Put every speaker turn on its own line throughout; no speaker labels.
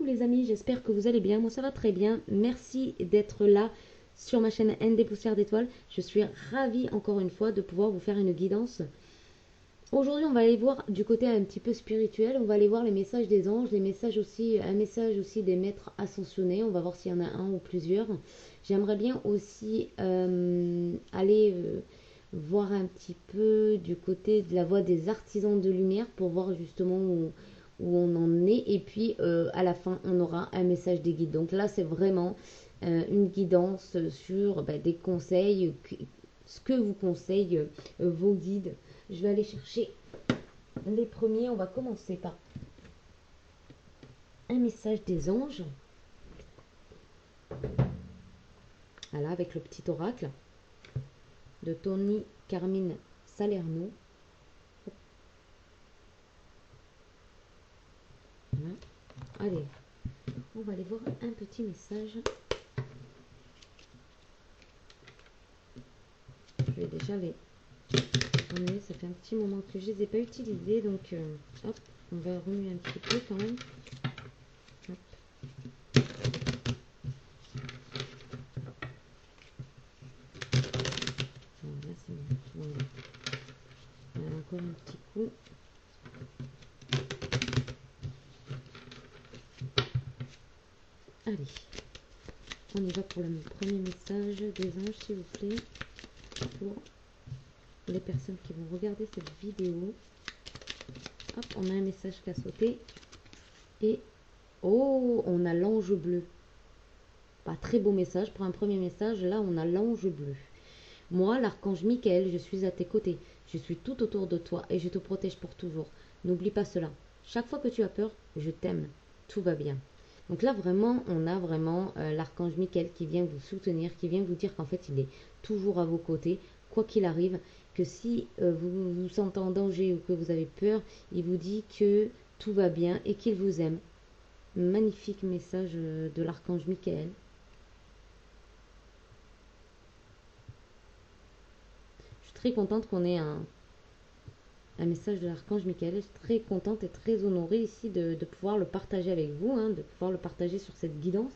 les amis, j'espère que vous allez bien. Moi ça va très bien. Merci d'être là sur ma chaîne ND Poussière d'étoiles. Je suis ravie encore une fois de pouvoir vous faire une guidance. Aujourd'hui on va aller voir du côté un petit peu spirituel. On va aller voir les messages des anges, les messages aussi, un message aussi des maîtres ascensionnés. On va voir s'il y en a un ou plusieurs. J'aimerais bien aussi aller voir un petit peu du côté de la voie des artisans de lumière pour voir justement où on en est. Et puis à la fin, on aura un message des guides. Donc là, c'est vraiment une guidance sur des conseils, ce que vous conseillent vos guides. Je vais aller chercher les premiers. On va commencer par un message des anges. Voilà, avec le petit oracle de Tony Carmine Salerno. Voilà. Allez, on va aller voir un petit message. Je vais déjà les remuer. Ça fait un petit moment que je les ai pas utilisés, donc hop, on va remuer un petit peu quand même. Hop. Là, c'est bon. Voilà. Encore un petit coup. Allez, on y va pour le premier message des anges, s'il vous plaît, pour les personnes qui vont regarder cette vidéo. Hop, on a un message qui a sauté. Et, oh, on a l'ange bleu. Pas très beau message pour un premier message. Là, on a l'ange bleu. Moi, l'archange Michael, je suis à tes côtés. Je suis tout autour de toi et je te protège pour toujours. N'oublie pas cela. Chaque fois que tu as peur, je t'aime. Tout va bien. Donc là, vraiment, on a vraiment l'archange Michael qui vient vous soutenir, qui vient vous dire qu'en fait, il est toujours à vos côtés, quoi qu'il arrive, que si vous vous sentez en danger ou que vous avez peur, il vous dit que tout va bien et qu'il vous aime. Magnifique message de l'archange Michael. Je suis très contente qu'on ait un message de l'archange Michael. Je suis très contente et très honorée ici de pouvoir le partager avec vous, hein, de pouvoir le partager sur cette guidance.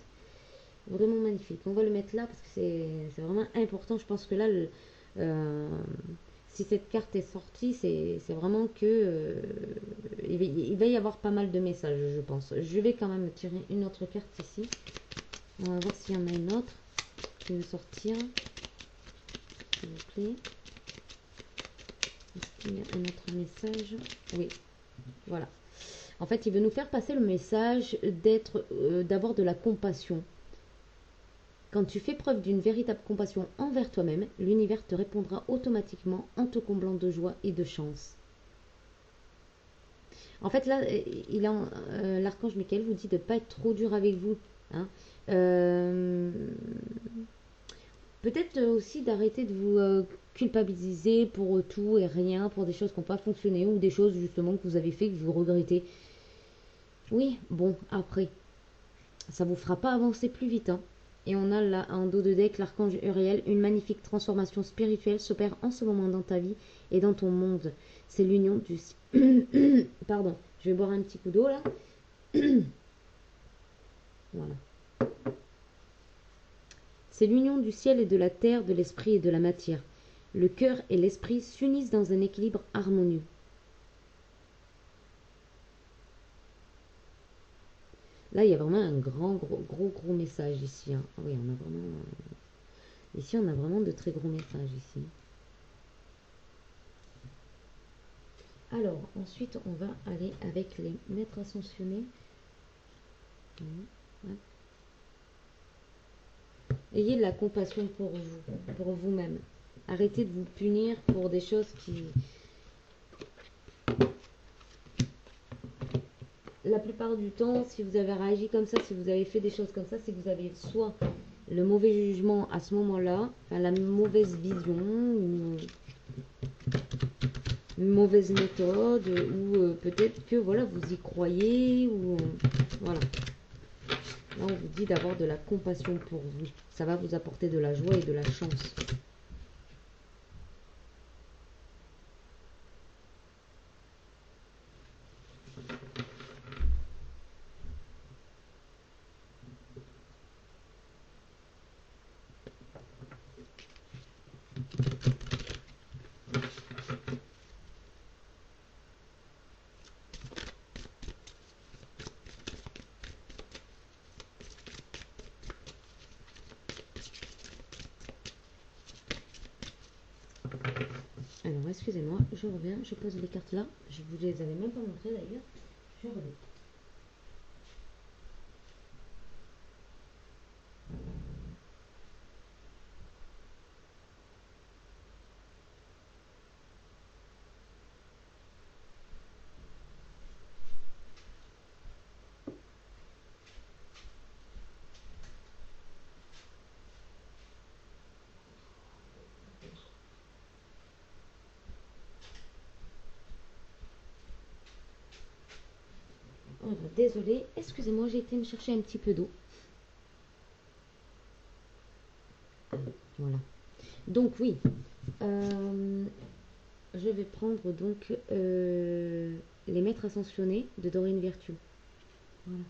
Vraiment magnifique. On va le mettre là parce que c'est vraiment important. Je pense que là, si cette carte est sortie, c'est vraiment que il va y avoir pas mal de messages, je pense. Je vais quand même tirer une autre carte ici. On va voir s'il y en a une autre qui veut sortir. S'il vous plaît. Est-ce qu'il y a un autre message? Oui, voilà. En fait, il veut nous faire passer le message d'avoir de la compassion. Quand tu fais preuve d'une véritable compassion envers toi-même, l'univers te répondra automatiquement en te comblant de joie et de chance. En fait, là, l'archange Michael vous dit de ne pas être trop dur avec vous. Hein. Peut-être aussi d'arrêter de vous culpabiliser pour tout et rien, pour des choses qui n'ont pas fonctionné ou des choses justement que vous avez fait, que vous regrettez. Oui, bon, après, ça vous fera pas avancer plus vite. Hein. Et on a là en dos de deck l'archange Uriel. Une magnifique transformation spirituelle s'opère en ce moment dans ta vie et dans ton monde. C'est l'union du... Pardon, je vais boire un petit coup d'eau là. Voilà. C'est l'union du ciel et de la terre, de l'esprit et de la matière. Le cœur et l'esprit s'unissent dans un équilibre harmonieux. Là, il y a vraiment un gros message ici. Hein. Oui, on a vraiment... Ici, on a vraiment de très gros messages ici. Alors, ensuite, on va aller avec les maîtres ascensionnés. Ayez de la compassion pour vous, pour vous-même. Arrêtez de vous punir pour des choses qui... La plupart du temps, si vous avez réagi comme ça, si vous avez fait des choses comme ça, c'est que vous avez soit le mauvais jugement à ce moment-là, enfin la mauvaise vision, ou une mauvaise méthode, ou peut-être que voilà, vous y croyez, ou voilà. Là, on vous dit d'avoir de la compassion pour vous. Ça va vous apporter de la joie et de la chance. Alors, excusez-moi, je reviens, je pose les cartes là. Je vous les avais même pas montrées d'ailleurs. Je reviens. Oh, désolée, excusez-moi, j'ai été me chercher un petit peu d'eau. Voilà. Donc oui, je vais prendre donc les maîtres ascensionnés de Dorine Virtue. Voilà.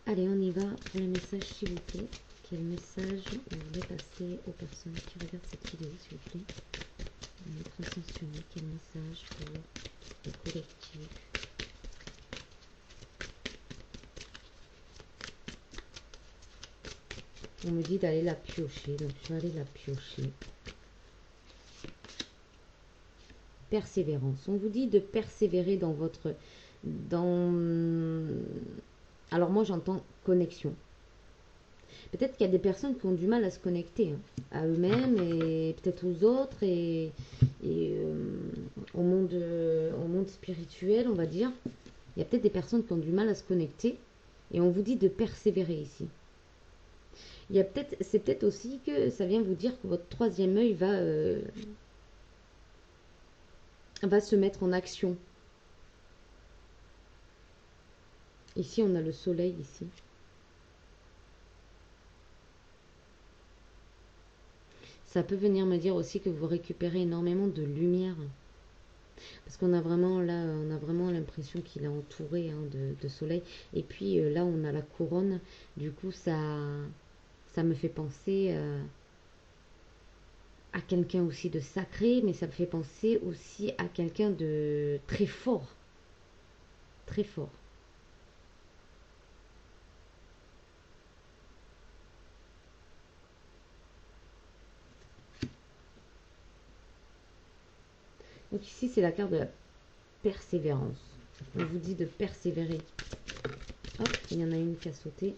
Allez, on y va pour le message, s'il vous plaît. Quel message vous voulez passer aux personnes qui regardent cette vidéo, s'il vous plaît? Les maîtres ascensionnés, quel message pour le collectif? On me dit d'aller la piocher, donc je vais aller la piocher. Persévérance. On vous dit de persévérer dans votre... Alors moi j'entends connexion. Peut-être qu'il y a des personnes qui ont du mal à se connecter à eux-mêmes et peut-être aux autres et au monde spirituel, on va dire. Il y a peut-être des personnes qui ont du mal à se connecter et on vous dit de persévérer ici. C'est peut-être aussi que ça vient vous dire que votre troisième œil va se mettre en action. Ici, on a le soleil ici. Ça peut venir me dire aussi que vous récupérez énormément de lumière. Parce qu'on a vraiment là, on a vraiment l'impression qu'il est entouré de soleil. Et puis là, on a la couronne. Du coup, ça me fait penser à quelqu'un aussi de sacré, mais ça me fait penser aussi à quelqu'un de très fort. Très fort. Donc ici, c'est la carte de la persévérance. On vous dit de persévérer. Hop, il y en a une qui a sauté.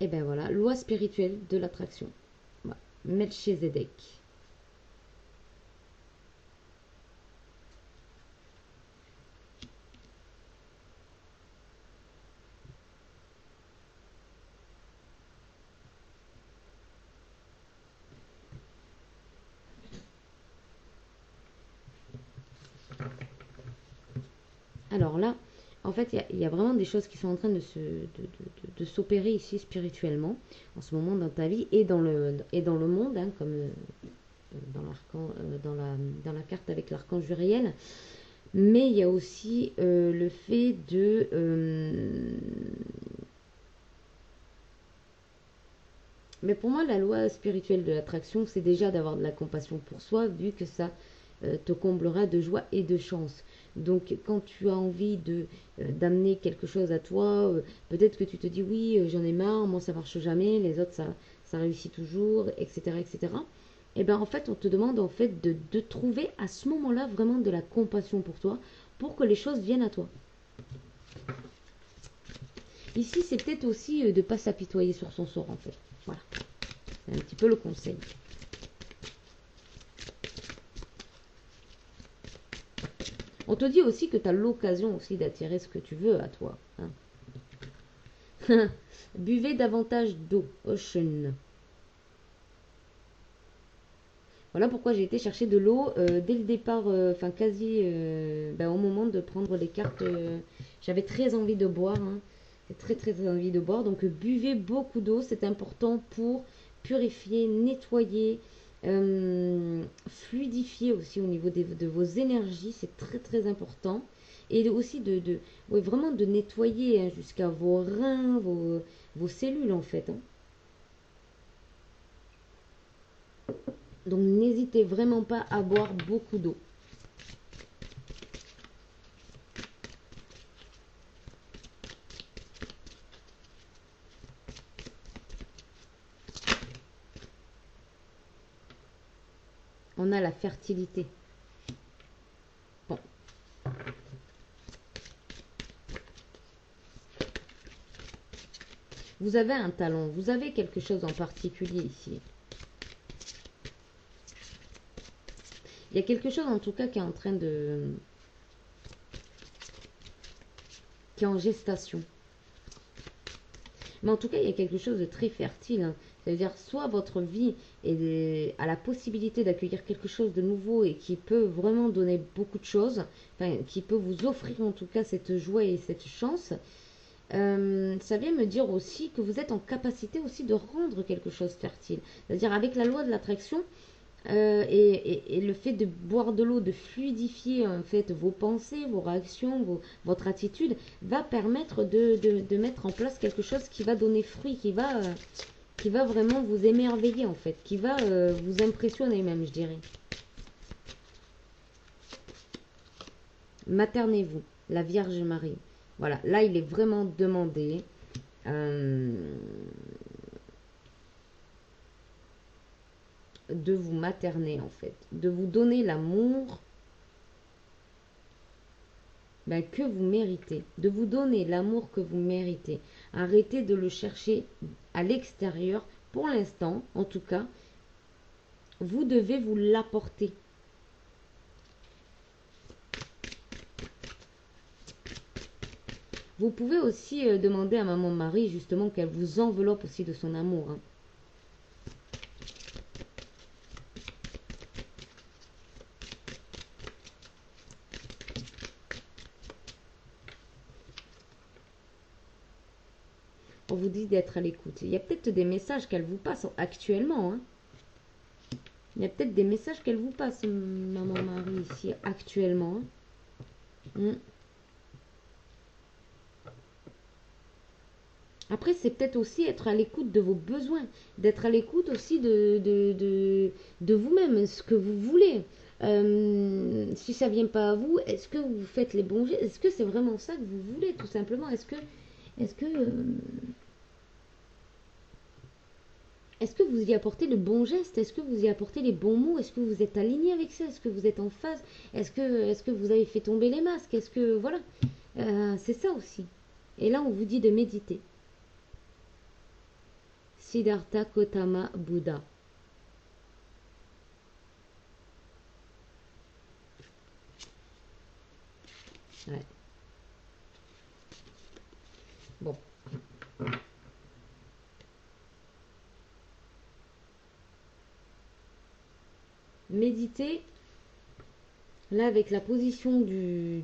Et ben voilà, loi spirituelle de l'attraction. Voilà. Melchizedek. Alors là, en fait, il y a vraiment des choses qui sont en train de s'opérer ici spirituellement, en ce moment dans ta vie et dans le monde, hein, comme dans la carte avec l'archange Uriel. Mais il y a aussi le fait de... mais pour moi, la loi spirituelle de l'attraction, c'est déjà d'avoir de la compassion pour soi, vu que ça te comblera de joie et de chance. Donc quand tu as envie d'amener quelque chose à toi, peut-être que tu te dis oui, j'en ai marre, moi ça marche jamais, les autres ça réussit toujours, etc. etc. Et bien en fait on te demande en fait de trouver à ce moment-là vraiment de la compassion pour toi, pour que les choses viennent à toi. Ici c'est peut-être aussi de ne pas s'apitoyer sur son sort en fait. Voilà, c'est un petit peu le conseil. On te dit aussi que tu as l'occasion aussi d'attirer ce que tu veux à toi. Hein. Buvez davantage d'eau. Ocean. Voilà pourquoi j'ai été chercher de l'eau dès le départ, enfin quasi au moment de prendre les cartes. J'avais très envie de boire. Hein. J'ai très envie de boire. Donc buvez beaucoup d'eau. C'est important pour purifier, nettoyer, fluidifier aussi au niveau de vos énergies. C'est très important. Et aussi vraiment de nettoyer hein, jusqu'à vos reins, vos cellules en fait. Hein. Donc n'hésitez vraiment pas à boire beaucoup d'eau. On a la fertilité. Bon. Vous avez un talent, vous avez quelque chose en particulier ici. Il y a quelque chose en tout cas qui est en train de... qui est en gestation. Mais en tout cas, il y a quelque chose de très fertile. Hein. C'est-à-dire, soit votre vie a la possibilité d'accueillir quelque chose de nouveau et qui peut vraiment donner beaucoup de choses, enfin, qui peut vous offrir en tout cas cette joie et cette chance. Ça vient me dire aussi que vous êtes en capacité aussi de rendre quelque chose fertile. C'est-à-dire, avec la loi de l'attraction, et le fait de boire de l'eau, de fluidifier en fait vos pensées, vos réactions, votre attitude, va permettre de mettre en place quelque chose qui va donner fruit, qui va vraiment vous émerveiller en fait, qui va vous impressionner même, je dirais. Maternez-vous, la Vierge Marie. Voilà, là il est vraiment demandé. De vous materner en fait, de vous donner l'amour que vous méritez, de vous donner l'amour que vous méritez. Arrêtez de le chercher à l'extérieur, pour l'instant en tout cas, vous devez vous l'apporter. Vous pouvez aussi demander à Maman Marie justement qu'elle vous enveloppe aussi de son amour. Hein. On vous dit d'être à l'écoute. Il y a peut-être des messages qu'elle vous passe actuellement. Hein. Il y a peut-être des messages qu'elle vous passe, Maman Marie, ici, actuellement. Hein. Après, c'est peut-être aussi être à l'écoute de vos besoins. D'être à l'écoute aussi de vous-même, ce que vous voulez. Si ça vient pas à vous, est-ce que vous faites les bons gestes? Est-ce que c'est vraiment ça que vous voulez, tout simplement? Est-ce que vous y apportez le bon geste? Est-ce que vous y apportez les bons mots? Est-ce que vous êtes aligné avec ça? Est-ce que vous êtes en phase? Est-ce que vous avez fait tomber les masques? Est-ce que... Voilà. C'est ça aussi. Et là, on vous dit de méditer. Siddhartha Gautama Bouddha. Ouais. Bon. Méditer. Là, avec la position de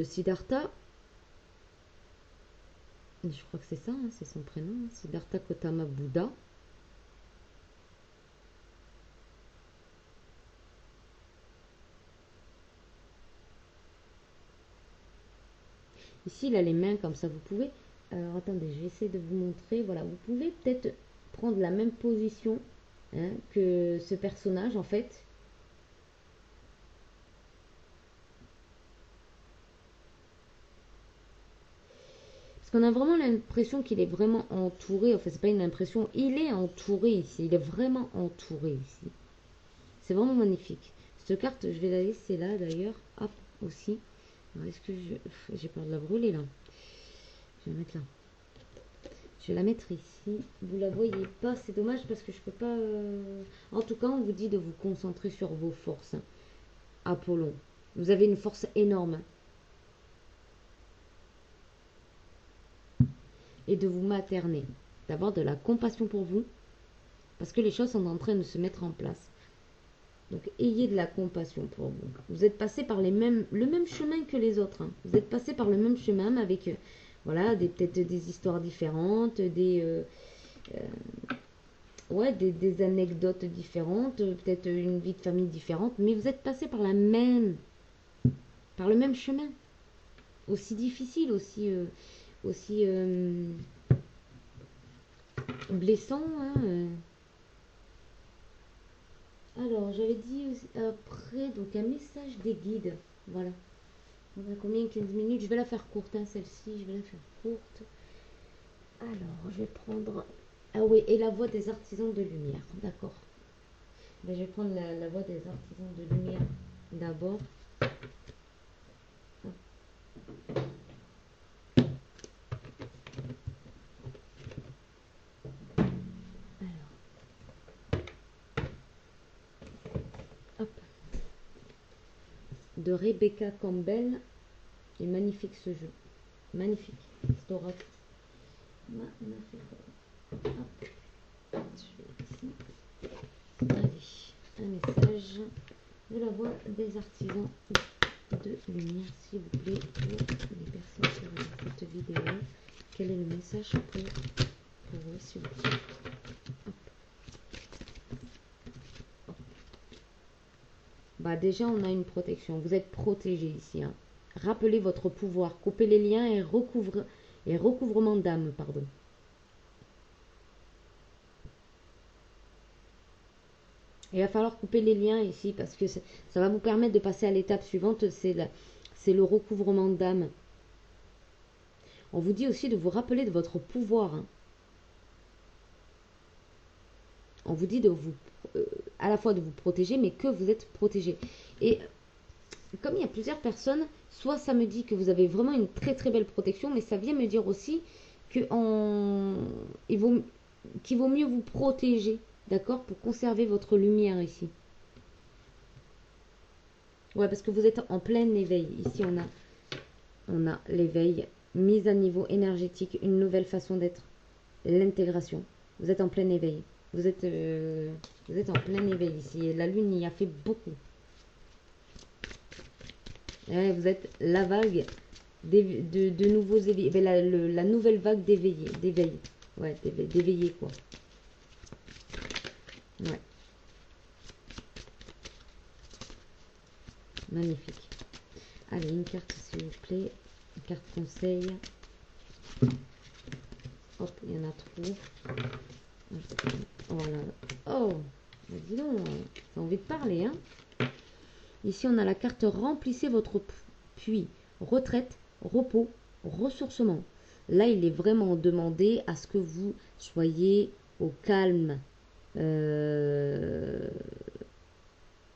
Siddhartha. Je crois que c'est ça, hein, c'est son prénom. Hein, Siddhartha Gautama Bouddha. Ici, il a les mains comme ça. Vous pouvez... Alors, attendez, je vais essayer de vous montrer. Voilà, vous pouvez peut-être prendre la même position hein, que ce personnage, en fait. Parce qu'on a vraiment l'impression qu'il est vraiment entouré. Enfin, c'est pas une impression. Il est entouré ici. Il est vraiment entouré ici. C'est vraiment magnifique. Cette carte, je vais la laisser là, d'ailleurs. Hop, aussi. Est-ce que j'ai peur de la brûler, là? Je vais la mettre là. Je vais la mettre ici. Vous la voyez pas, c'est dommage parce que je peux pas... En tout cas, on vous dit de vous concentrer sur vos forces. Hein. Apollon. Vous avez une force énorme. Et de vous materner. D'avoir de la compassion pour vous. Parce que les choses sont en train de se mettre en place. Donc, ayez de la compassion pour vous. Vous êtes passé par le même chemin que les autres. Hein. Vous êtes passé par le même chemin avec... voilà, peut-être des histoires différentes, des anecdotes différentes, peut-être une vie de famille différente, mais vous êtes passé par le même chemin, aussi difficile, aussi blessant. Hein. Alors, j'avais dit après, donc un message des guides, voilà. On a combien? 15 minutes. Je vais la faire courte, hein, celle-ci. Je vais la faire courte. Alors, je vais prendre... Ah oui, et la voix des artisans de lumière. D'accord. Mais je vais prendre la voix des artisans de lumière d'abord. Hop. De Rebecca Campbell. C'est magnifique ce jeu. Magnifique. Storat. Magnifique. Hop. Je vais ici. Allez, un message de la voix des artisans de lumière, s'il vous plaît, pour les personnes qui regardent cette vidéo. Quel est le message pour vous, s'il vous plaît? Hop. Hop. Bah déjà, on a une protection. Vous êtes protégé ici. Hein. Rappelez votre pouvoir. Coupez les liens et recouvrement d'âme, pardon. Il va falloir couper les liens ici parce que ça va vous permettre de passer à l'étape suivante, c'est le recouvrement d'âme. On vous dit aussi de vous rappeler de votre pouvoir. Hein. On vous dit de vous, à la fois de vous protéger, mais que vous êtes protégé. Et comme il y a plusieurs personnes, soit ça me dit que vous avez vraiment une très très belle protection, mais ça vient me dire aussi qu'il vaut mieux vous protéger. D'accord? Pour conserver votre lumière ici. Ouais, parce que vous êtes en plein éveil. Ici, on a l'éveil, mise à niveau énergétique, une nouvelle façon d'être, l'intégration. Vous êtes en plein éveil. Vous êtes en plein éveil ici. Et la lune y a fait beaucoup. Ouais, vous êtes la vague de nouveaux éveils. La nouvelle vague d'éveil. Ouais, d'éveillé quoi. Ouais. Magnifique. Allez, une carte s'il vous plaît. Une carte conseil. Hop, il y en a trop. Voilà. Oh, dis donc, t'as envie de parler, hein. Ici, on a la carte remplissez votre puits. Retraite, repos, ressourcement. Là, il est vraiment demandé à ce que vous soyez au calme. On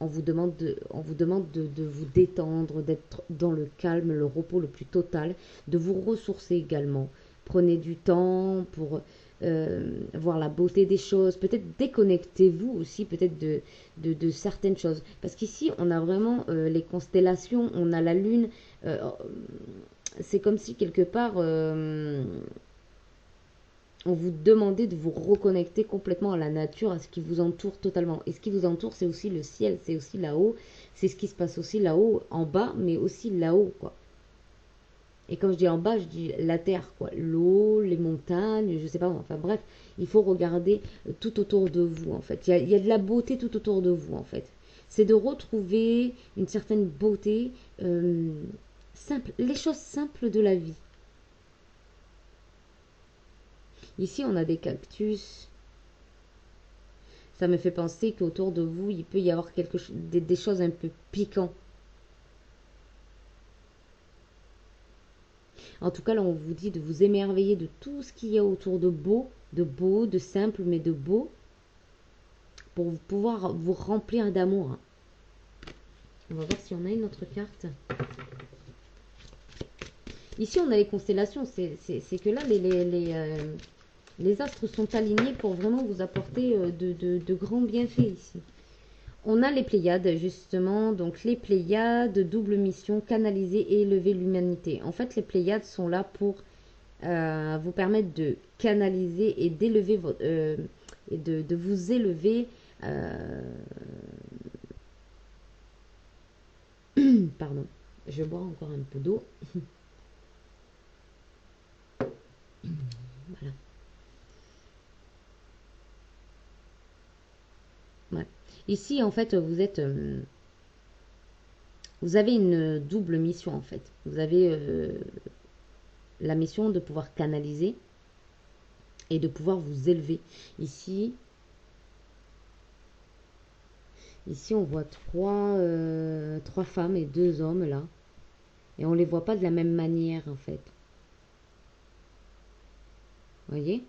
vous demande de vous détendre, d'être dans le calme, le repos le plus total, de vous ressourcer également. Prenez du temps pour voir la beauté des choses. Peut-être déconnectez-vous aussi peut-être de certaines choses. Parce qu'ici, on a vraiment les constellations, on a la lune. C'est comme si quelque part... on vous demandait de vous reconnecter complètement à la nature, à ce qui vous entoure totalement. Et ce qui vous entoure, c'est aussi le ciel, c'est aussi là-haut. C'est ce qui se passe aussi là-haut, en bas, mais aussi là-haut, quoi. Et quand je dis en bas, je dis la terre, quoi. L'eau, les montagnes, je sais pas, enfin bref, il faut regarder tout autour de vous, en fait. Il y a de la beauté tout autour de vous, en fait. C'est de retrouver une certaine beauté simple, les choses simples de la vie. Ici, on a des cactus. Ça me fait penser qu'autour de vous, il peut y avoir des choses un peu piquantes. En tout cas, là, on vous dit de vous émerveiller de tout ce qu'il y a autour de beau, de simple, mais de beau, pour pouvoir vous remplir d'amour. On va voir si on a une autre carte. Ici, on a les constellations. C'est que là, les astres sont alignés pour vraiment vous apporter de grands bienfaits ici. On a les Pléiades, justement. Donc, les Pléiades, double mission, canaliser et élever l'humanité. En fait, les Pléiades sont là pour vous permettre de canaliser et d'élever votre... et de vous élever... Pardon. Je bois encore un peu d'eau. Voilà. Ouais. Ici, en fait, vous avez une double mission, en fait. Vous avez la mission de pouvoir canaliser et de pouvoir vous élever. Ici, on voit trois femmes et 2 hommes, là. Et on ne les voit pas de la même manière, en fait. Vous voyez?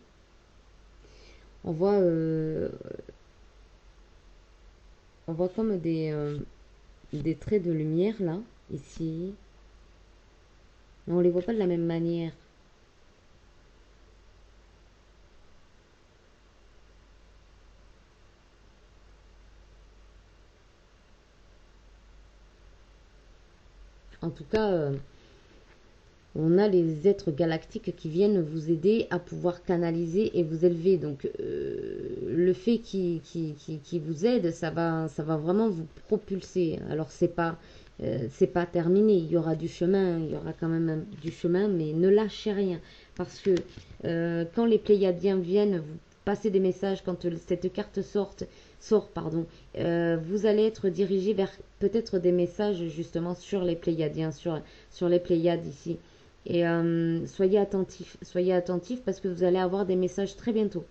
On voit... On voit comme des traits de lumière là, ici. Mais on les voit pas de la même manière. En tout cas, on a les êtres galactiques qui viennent vous aider à pouvoir canaliser et vous élever. Donc, le fait qu'ils vous aident, ça va vraiment vous propulser. Alors, c'est pas terminé. Il y aura du chemin, il y aura quand même du chemin, mais ne lâchez rien. Parce que quand les Pléiadiens viennent vous passer des messages, quand cette carte sort, pardon, vous allez être dirigé vers peut-être des messages justement sur les Pléiadiens, sur les Pléiades ici. Et soyez attentifs parce que vous allez avoir des messages très bientôt.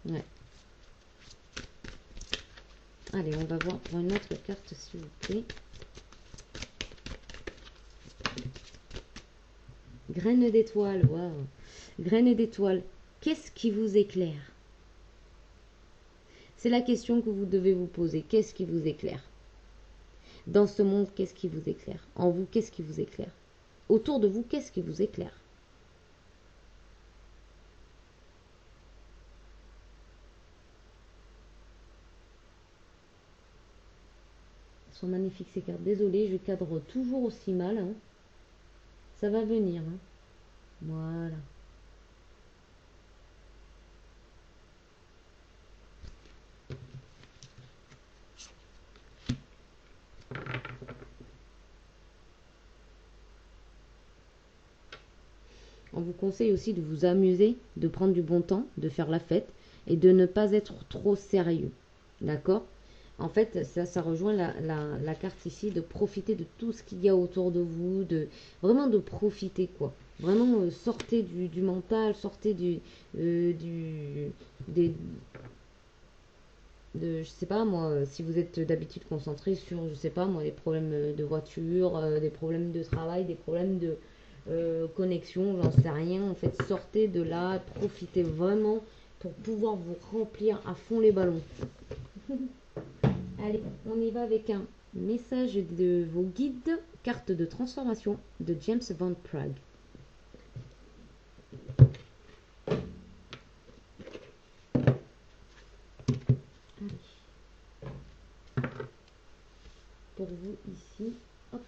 Ouais. Allez, on va voir pour une autre carte, s'il vous plaît. Graines d'étoiles, waouh. Graines d'étoiles, qu'est-ce qui vous éclaire? C'est la question que vous devez vous poser. Qu'est-ce qui vous éclaire? Dans ce monde, qu'est-ce qui vous éclaire? En vous, qu'est-ce qui vous éclaire? Autour de vous, qu'est-ce qui vous éclaire? Elles sont magnifiques ces cartes. Désolée, je cadre toujours aussi mal, hein. Ça va venir, hein. Voilà. On vous conseille aussi de vous amuser, de prendre du bon temps, de faire la fête et de ne pas être trop sérieux. D'accord? En fait, ça rejoint la carte ici, de profiter de tout ce qu'il y a autour de vous, vraiment de profiter, quoi. Vraiment, sortez du mental, sortez des, je sais pas moi, si vous êtes d'habitude concentré sur, je sais pas moi, des problèmes de voiture, des problèmes de travail, des problèmes de connexion, j'en sais rien. En fait, sortez de là, profitez vraiment pour pouvoir vous remplir à fond les ballons. Allez, on y va avec un message de vos guides, carte de transformation de James Van Praagh. Allez. Pour vous ici, hop.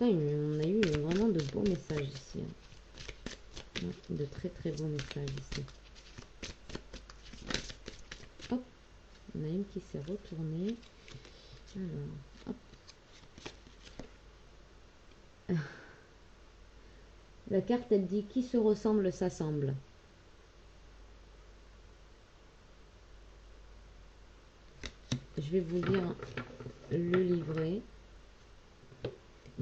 On a eu vraiment de beaux messages ici. Hein. De très très beaux messages ici. Hop, on a une qui s'est retournée. Alors, hop. La carte, elle dit qui se ressemble s'assemble. Je vais vous lire le livret.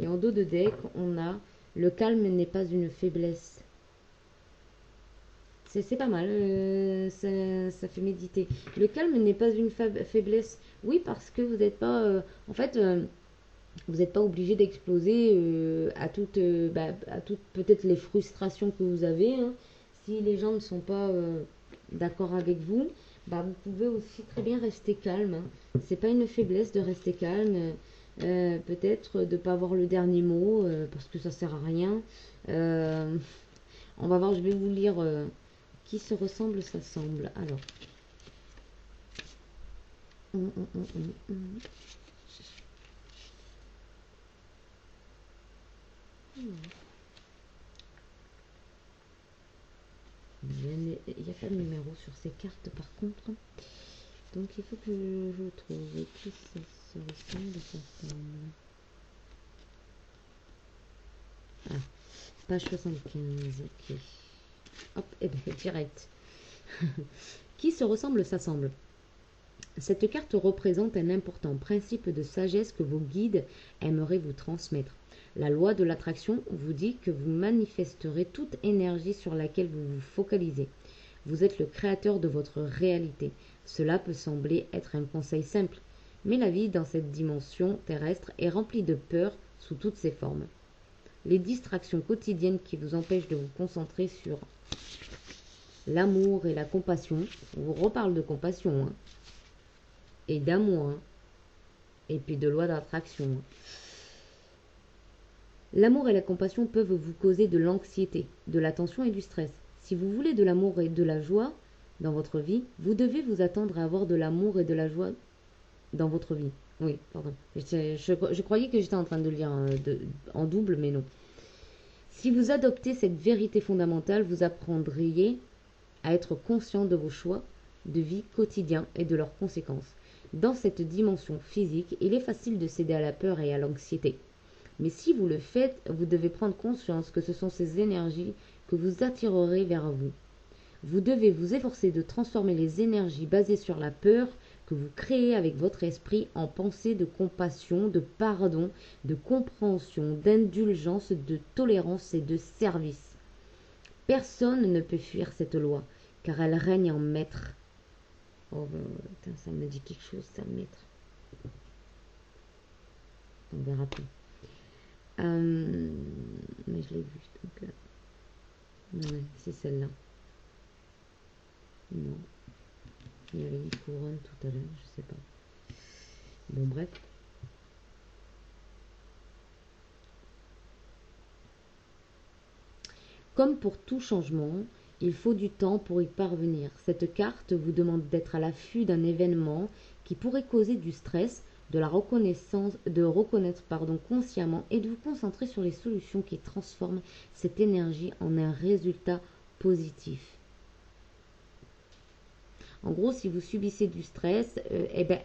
Et en dos de deck, on a le calme n'est pas une faiblesse. C'est pas mal, ça fait méditer. Le calme n'est pas une faiblesse. Oui, parce que vous n'êtes pas... en fait, vous n'êtes pas obligé d'exploser à toutes peut-être les frustrations que vous avez. Hein. Si les gens ne sont pas d'accord avec vous, bah, vous pouvez aussi très bien rester calme. Hein. C'est pas une faiblesse de rester calme. Peut-être de ne pas avoir le dernier mot parce que ça sert à rien. On va voir, je vais vous lire qui se ressemble, s'assemble. Alors. Il n'y a pas de numéro sur ces cartes par contre. Donc il faut que je trouve qui ça se ressemble, s'assemble. Ah, page 75, ok. Hop, et bien direct. Qui se ressemble s'assemble. Cette carte représente un important principe de sagesse que vos guides aimeraient vous transmettre. La loi de l'attraction vous dit que vous manifesterez toute énergie sur laquelle vous vous focalisez. Vous êtes le créateur de votre réalité. Cela peut sembler être un conseil simple, Mais la vie dans cette dimension terrestre est remplie de peur sous toutes ses formes. Les distractions quotidiennes qui vous empêchent de vous concentrer sur l'amour et la compassion, on vous reparle de compassion, hein, et d'amour, hein, et puis de loi d'attraction. Hein. L'amour et la compassion peuvent vous causer de l'anxiété, de la tension et du stress. Si vous voulez de l'amour et de la joie dans votre vie, vous devez vous attendre à avoir de l'amour et de la joie dans votre vie. Oui, pardon. Je croyais que j'étais en train de lire en double, mais non. Si vous adoptez cette vérité fondamentale, vous apprendriez à être conscient de vos choix de vie quotidiens et de leurs conséquences. Dans cette dimension physique, il est facile de céder à la peur et à l'anxiété. Mais si vous le faites, vous devez prendre conscience que ce sont ces énergies que vous attirerez vers vous. Vous devez vous efforcer de transformer les énergies basées sur la peur que vous créez avec votre esprit en pensée de compassion, de pardon, de compréhension, d'indulgence, de tolérance et de service. Personne ne peut fuir cette loi, car elle règne en maître. Oh, putain, ça me dit quelque chose, ça, maître. On verra plus. Mais je l'ai vu, donc... ouais, c'est celle-là. Non. Il y avait une couronne tout à l'heure, je sais pas. Bon, bref. Comme pour tout changement, il faut du temps pour y parvenir. Cette carte vous demande d'être à l'affût d'un événement qui pourrait causer du stress, de reconnaître consciemment et de vous concentrer sur les solutions qui transforment cette énergie en un résultat positif. En gros, si vous subissez du stress,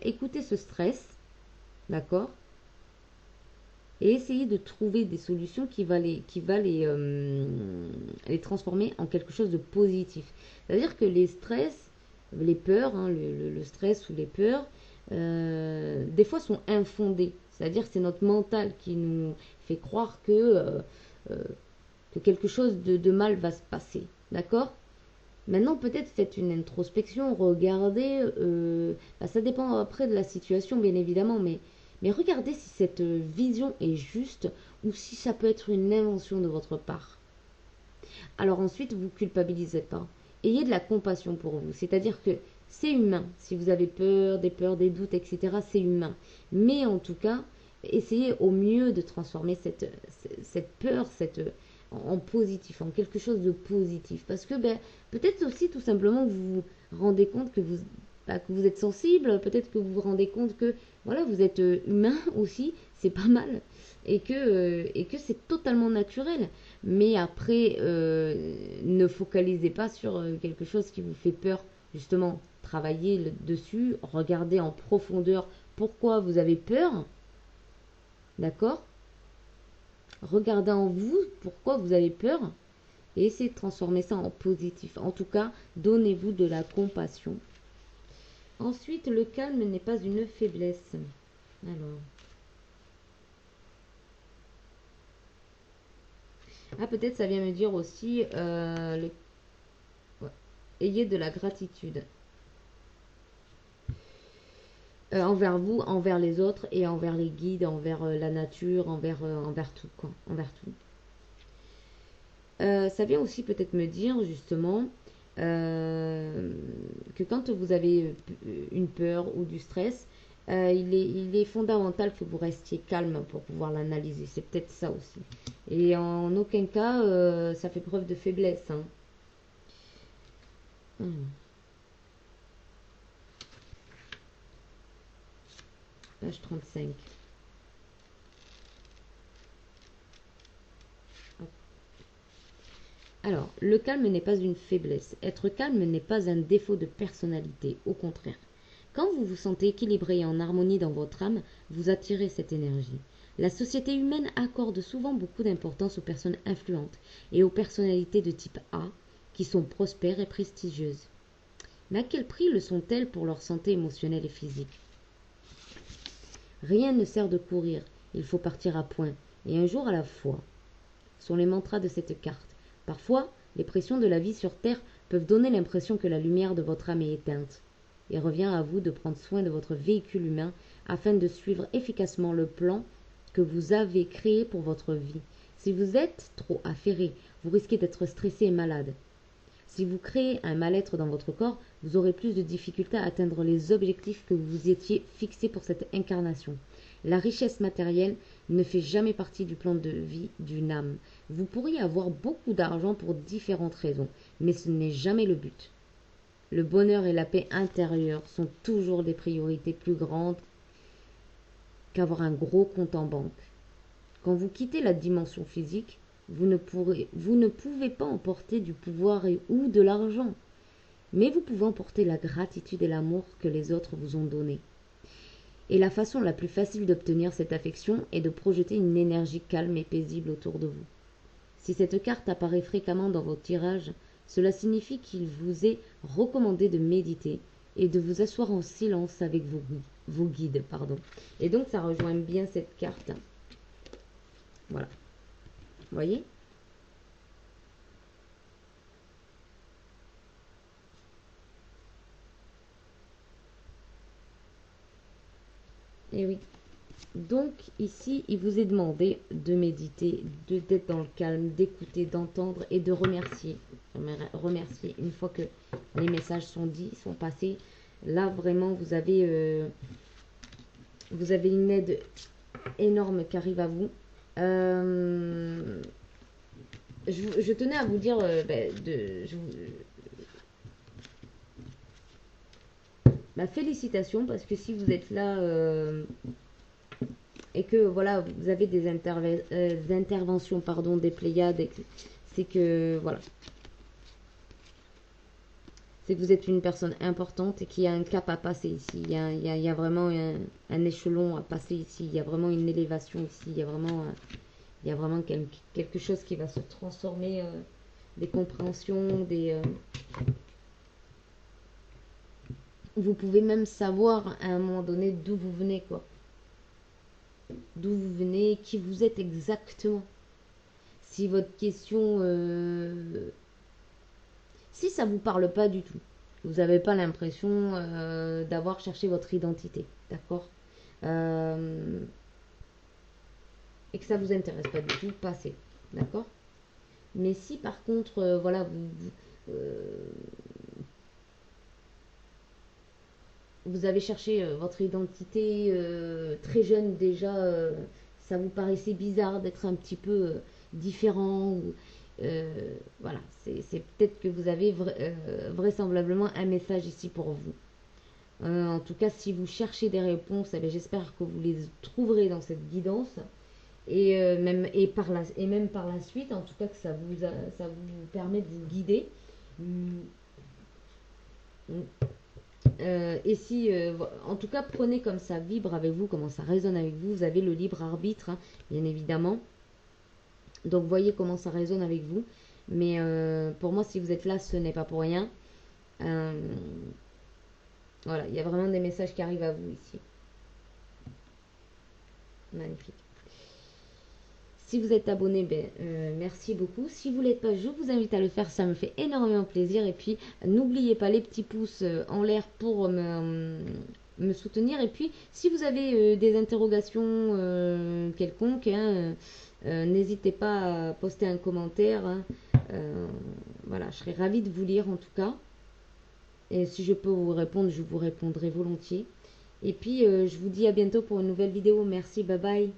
écoutez ce stress, d'accord, et essayez de trouver des solutions qui va les transformer en quelque chose de positif. C'est-à-dire que les stress, les peurs, hein, le stress ou les peurs, des fois sont infondées. C'est-à-dire que c'est notre mental qui nous fait croire que quelque chose de mal va se passer. D'accord ? Maintenant, peut-être faites une introspection, regardez, ça dépend après de la situation, bien évidemment, mais regardez si cette vision est juste ou si ça peut être une invention de votre part. Alors ensuite, vous culpabilisez pas. Ayez de la compassion pour vous, c'est-à-dire que c'est humain. Si vous avez peur, des doutes, etc., c'est humain. Mais en tout cas, essayez au mieux de transformer cette peur, en positif, en quelque chose de positif. Parce que peut-être aussi tout simplement vous vous rendez compte que vous êtes sensible, peut-être que vous vous rendez compte que voilà, vous êtes humain aussi, c'est pas mal, et que c'est totalement naturel. Mais après, ne focalisez pas sur quelque chose qui vous fait peur. Justement, travaillez dessus, regardez en profondeur pourquoi vous avez peur, d'accord ? Regardez en vous pourquoi vous avez peur et essayez de transformer ça en positif. En tout cas, donnez-vous de la compassion. Ensuite, le calme n'est pas une faiblesse. Alors. Ah, peut-être ça vient me dire aussi, ouais. Ayez de la gratitude. Envers vous, envers les autres et envers les guides, envers la nature, envers tout, quoi. Envers tout. Ça vient aussi peut-être me dire justement que quand vous avez une peur ou du stress, il est fondamental que vous restiez calme pour pouvoir l'analyser. C'est peut-être ça aussi. Et en aucun cas, ça fait preuve de faiblesse. Hein. Page 35. Alors, le calme n'est pas une faiblesse. Être calme n'est pas un défaut de personnalité, au contraire. Quand vous vous sentez équilibré et en harmonie dans votre âme, vous attirez cette énergie. La société humaine accorde souvent beaucoup d'importance aux personnes influentes et aux personnalités de type A qui sont prospères et prestigieuses. Mais à quel prix le sont-elles pour leur santé émotionnelle et physique ? Rien ne sert de courir, il faut partir à point, et un jour à la fois, sont les mantras de cette carte. Parfois, les pressions de la vie sur Terre peuvent donner l'impression que la lumière de votre âme est éteinte. Il revient à vous de prendre soin de votre véhicule humain afin de suivre efficacement le plan que vous avez créé pour votre vie. Si vous êtes trop affairé, vous risquez d'être stressé et malade. Si vous créez un mal-être dans votre corps, vous aurez plus de difficultés à atteindre les objectifs que vous vous étiez fixés pour cette incarnation. La richesse matérielle ne fait jamais partie du plan de vie d'une âme. Vous pourriez avoir beaucoup d'argent pour différentes raisons, mais ce n'est jamais le but. Le bonheur et la paix intérieure sont toujours des priorités plus grandes qu'avoir un gros compte en banque. Quand vous quittez la dimension physique, vous ne pouvez pas emporter du pouvoir ou de l'argent, mais vous pouvez emporter la gratitude et l'amour que les autres vous ont donné. Et la façon la plus facile d'obtenir cette affection est de projeter une énergie calme et paisible autour de vous. Si cette carte apparaît fréquemment dans vos tirages, cela signifie qu'il vous est recommandé de méditer et de vous asseoir en silence avec vos guides. Et donc ça rejoint bien cette carte. Voilà. Vous voyez ? Et oui. Donc ici, il vous est demandé de méditer, d'être dans le calme, d'écouter, d'entendre et de remercier. Remercier une fois que les messages sont dits, sont passés. Là, vraiment, vous avez une aide énorme qui arrive à vous. Je tenais à vous dire félicitations, parce que si vous êtes là et que voilà, vous avez des interventions des Pléiades, c'est que voilà, c'est que vous êtes une personne importante et qu'il y a un cap à passer ici. Il y a vraiment un échelon à passer ici. Il y a vraiment une élévation ici. Il y a vraiment quelque chose qui va se transformer, des compréhensions, vous pouvez même savoir à un moment donné d'où vous venez, quoi. D'où vous venez, qui vous êtes exactement. Si votre question... si ça ne vous parle pas du tout, vous n'avez pas l'impression d'avoir cherché votre identité, d'accord, et que ça ne vous intéresse pas du tout, passez, d'accord. Mais si par contre, voilà, vous avez cherché votre identité très jeune déjà, ça vous paraissait bizarre d'être un petit peu différent, ou, voilà, c'est peut-être que vous avez vraisemblablement un message ici pour vous. En tout cas, si vous cherchez des réponses, j'espère que vous les trouverez dans cette guidance, et même par la suite, en tout cas que ça vous permet de vous guider. Et si, en tout cas, prenez comme ça vibre avec vous, comment ça résonne avec vous. Vous avez le libre arbitre, hein, bien évidemment. Donc, voyez comment ça résonne avec vous. Mais pour moi, si vous êtes là, ce n'est pas pour rien. Voilà, il y a vraiment des messages qui arrivent à vous ici. Magnifique. Si vous êtes abonné, merci beaucoup. Si vous ne l'êtes pas, je vous invite à le faire, ça me fait énormément plaisir. Et puis, n'oubliez pas les petits pouces en l'air pour me soutenir. Et puis, si vous avez des interrogations quelconques, hein, n'hésitez pas à poster un commentaire. Hein. Voilà, je serai ravie de vous lire en tout cas. Et si je peux vous répondre, je vous répondrai volontiers. Et puis, je vous dis à bientôt pour une nouvelle vidéo. Merci, bye bye.